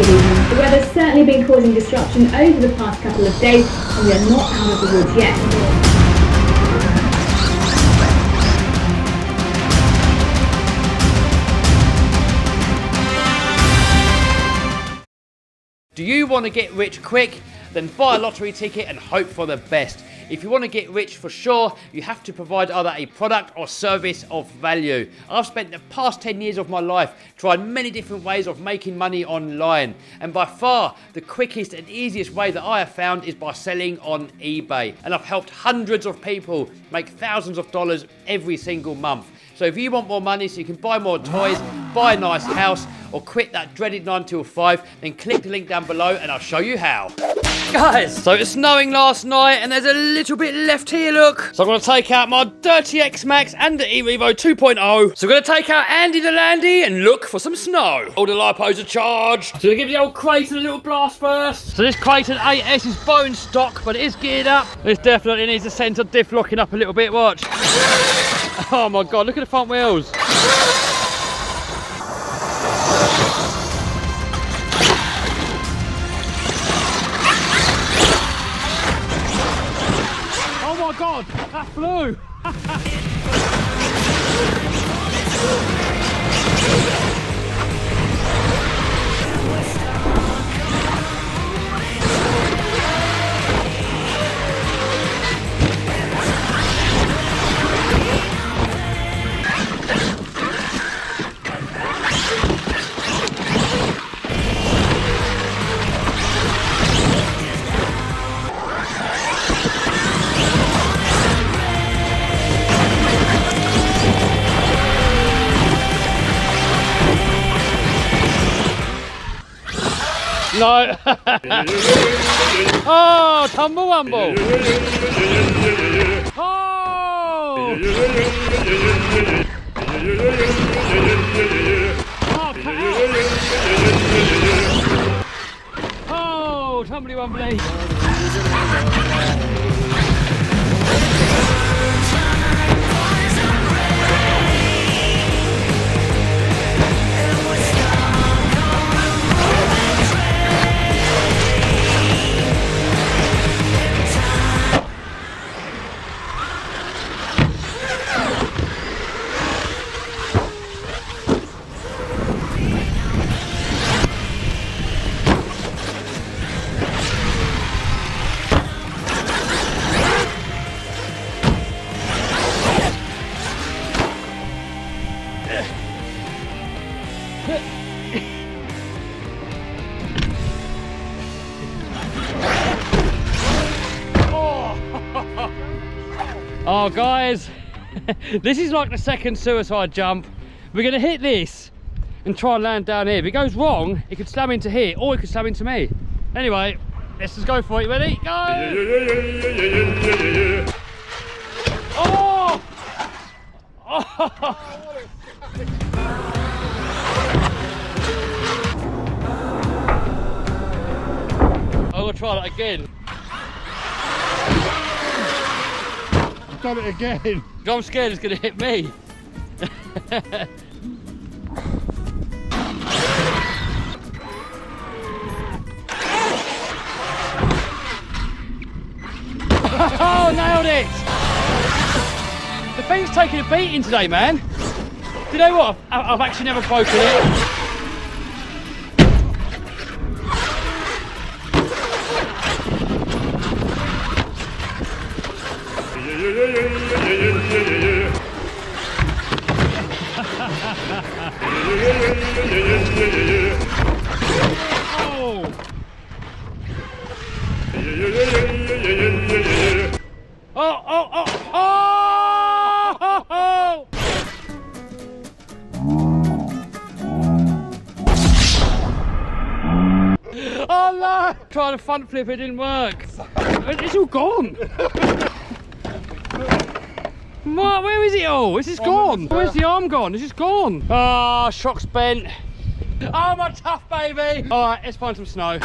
Good evening. The weather's certainly been causing disruption over the past couple of days, and we are not out of the woods yet. Do you want to get rich quick? Then buy a lottery ticket and hope for the best. If you want to get rich for sure, you have to provide either a product or service of value. I've spent the past 10 years of my life trying many different ways of making money online. And by far, the quickest and easiest way that I have found is by selling on eBay. And I've helped hundreds of people make thousands of dollars every single month. So if you want more money so you can buy more toys, buy a nice house, or quit that dreaded 9 till 5, then click the link down below and I'll show you how. Guys, so it's snowing last night and there's a little bit left here, look. So I'm going to take out my dirty X-Maxx and the e-revo 2.0. So I'm going to take out Andy the Landy and look for some snow. All the lipos are charged. So we'll give the old Kraton a little blast first. So this Kraton 8S is bone stock, but it is geared up. This definitely needs the centre diff locking up a little bit, watch. Oh my God, look at the front wheels. Oh my God, that flew. No. Oh, tumble wumble. Oh. Oh, tumbly wumbly. Oh guys, this is like the second suicide jump. We're gonna hit this and try and land down here. If it goes wrong, it could slam into here or it could slam into me. Anyway, let's just go for it. Ready? Go! Oh! Oh! I'm gonna try that again. Done it again. I'm scared it's gonna hit me. Oh, nailed it! The thing's taking a beating today, man. Do you know what? I've actually never broken it. Oh no! Tried a front flip, it didn't work. It's all gone. What? Where is it all? This is gone. Where's the arm gone? It's just gone. Ah, shock's bent. Oh, my tough baby. All right, let's find some snow.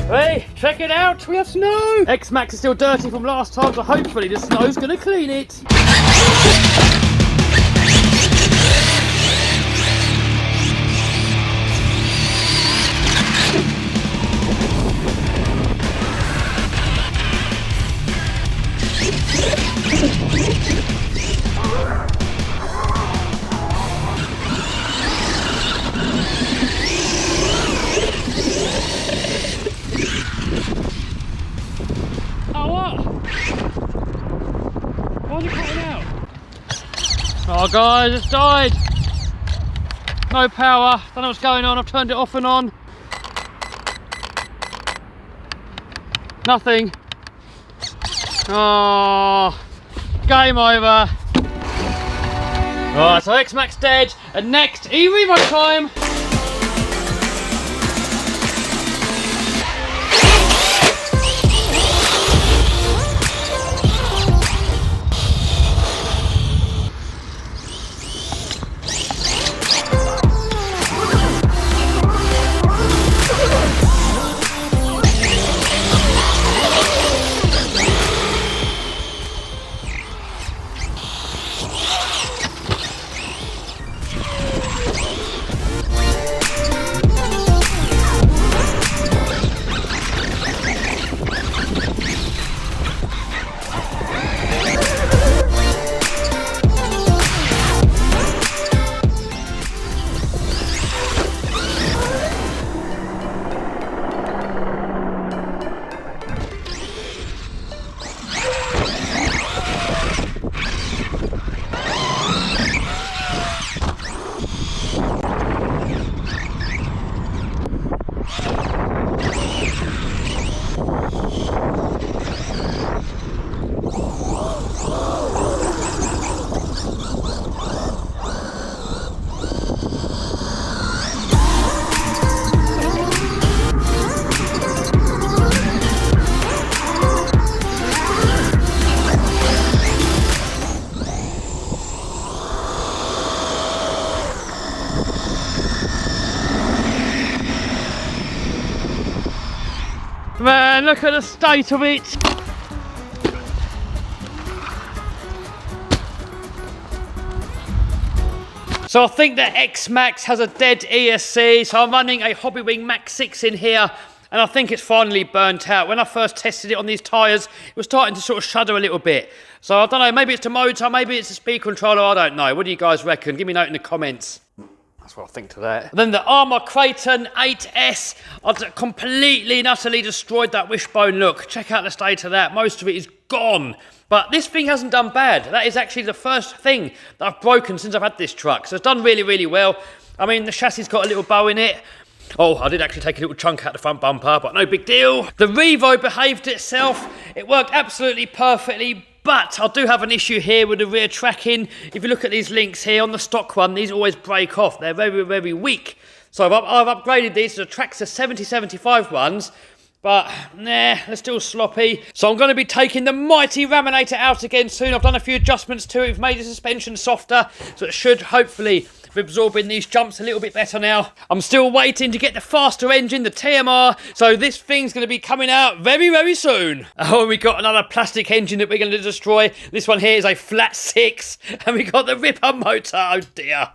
Hey, check it out, we have snow! X-Maxx is still dirty from last time, so hopefully the snow's gonna clean it. Oh guys, it's died. No power, don't know what's going on, I've turned it off and on. Nothing. Oh, game over. Right, so X-Maxx dead, and next, e-revo time. Man, look at the state of it. So I think that X-Maxx has a dead ESC, so I'm running a Hobbywing Max 6 in here, and I think it's finally burnt out. When I first tested it on these tyres, it was starting to sort of shudder a little bit. So I don't know, maybe it's the motor, maybe it's the speed controller, I don't know. What do you guys reckon? Give me a note in the comments. That's what I think to that. Then the Armour Kraton 8S, I've completely and utterly destroyed that wishbone look. Check out the state of that. Most of it is gone. But this thing hasn't done bad. That is actually the first thing that I've broken since I've had this truck. So it's done really, really well. I mean, the chassis's got a little bow in it. Oh, I did actually take a little chunk out the front bumper, but no big deal. The Revo behaved itself. It worked absolutely perfectly. But I do have an issue here with the rear tracking. If you look at these links here on the stock one, these always break off. They're very, very weak. So I've upgraded these to the Traxxas 7075 ones. But, nah, they're still sloppy. So I'm going to be taking the mighty Raminator out again soon. I've done a few adjustments to it. We've made the suspension softer. So it should hopefully be absorbing these jumps a little bit better now. I'm still waiting to get the faster engine, the TMR. So this thing's going to be coming out very, very soon. Oh, we got another plastic engine that we're going to destroy. This one here is a flat 6. And we got the Ripper motor. Oh, dear.